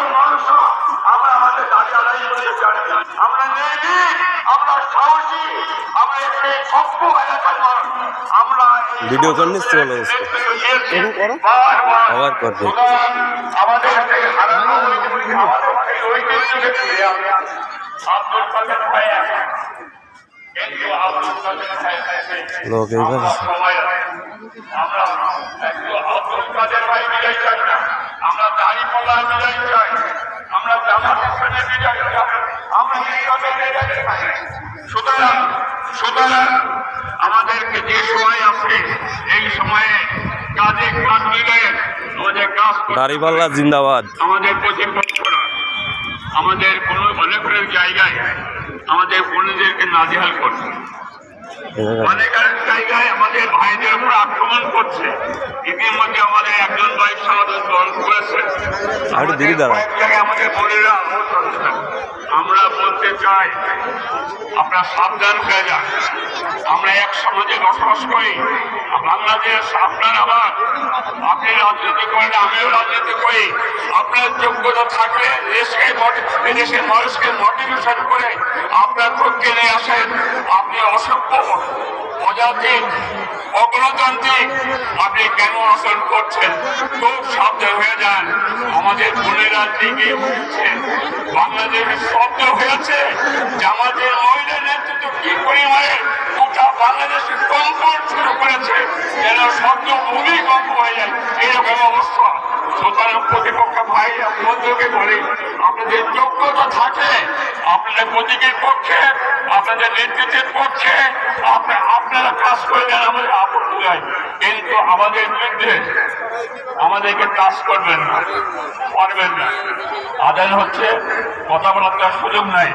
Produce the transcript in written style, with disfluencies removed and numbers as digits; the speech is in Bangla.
মতন মানুষ আমরা আমাদের দাবি আদায় করতে চাই। আমরা নির্ভীক, আমরা সাহসী, আমরা একটি সভ্য এলাকার মানুষ। আমরা ভিডিও করলে চলে আসবে আবার করবে আমাদের থেকে হারানো আমাদের ঐতিহ্যকে ফিরে আনতে আব্দুল কাদের ভাই কিন্তু আব্দুল কাদের ভাই লোক এইভাবে আমরা একটু আব্দুল কাদের ভাই বিদায় চাই না, আমরা দাড়িপাল্লা বিদায় চাই, আমরা জামাত ইসলামের বিদায় চাই, আমরা ইসলামের বিদায় চাই। সুতরাং আমাদেরকে যে সময় আছে এই সময়ে কাজে কাজ মিলে আমাদের কাজ দাড়িপাল্লা জিন্দাবাদ। আমাদের প্রতিপক্ষরা আমাদের কোনো অনেক জায়গায় আমাদের বোনদেরকে নাজেহাল করছে, অনেক জায়গায় আমাদের ভাইদের উপর আক্রমণ করছে। ইতিমধ্যে আমাদের একজন ভাই শাহাদাত বরণ করেছে, আমাদের বোনেরা আহত হচ্ছে। আমরা বলতে চাই আপনারা সাবধান হয়ে যান। আমরা এক সমাজে বসবাস করি, বাংলাদেশ আপনার আমার, আপনি রাজনীতি করেন, আমিও রাজনীতি করি। আপনার যোগ্যতা থাকলে দেশের মানুষকে মোটিভেশন করে আপনার পক্ষে নিয়ে আসেন। আপনি অসভ্য, অজাতিক, অগণতান্ত্রিক আপনি কেন আচরণ করছেন? খুব সাবধান হয়ে যান। আমাদের বোনেরা দিকে হয়েছে, বাংলাদেশের শব্দ হয়েছে যে আমাদের মহিলা নেতৃত্ব কি পরিমাণে গোটা বাংলাদেশে কম্পন শুরু করেছে, যেন শব্দ ভূমিকম্প হয়ে যায় এরকম অবস্থা। সুতরাং প্রতিপক্ষ ভাই বন্ধুকে বলি, আপনাদের যোগ্যতা থাকে, আপনাদের প্রতীকের পক্ষে, আপনাদের নেতৃত্বের পক্ষে আপনারা কাজ করে দেন, আমাদের আপত্তি নাই। কিন্তু আমাদের বিরুদ্ধে আমাদেরকে কাজ করবেন না, পারবেন না। আদায় হচ্ছে কথা বলার তার সুযোগ নাই।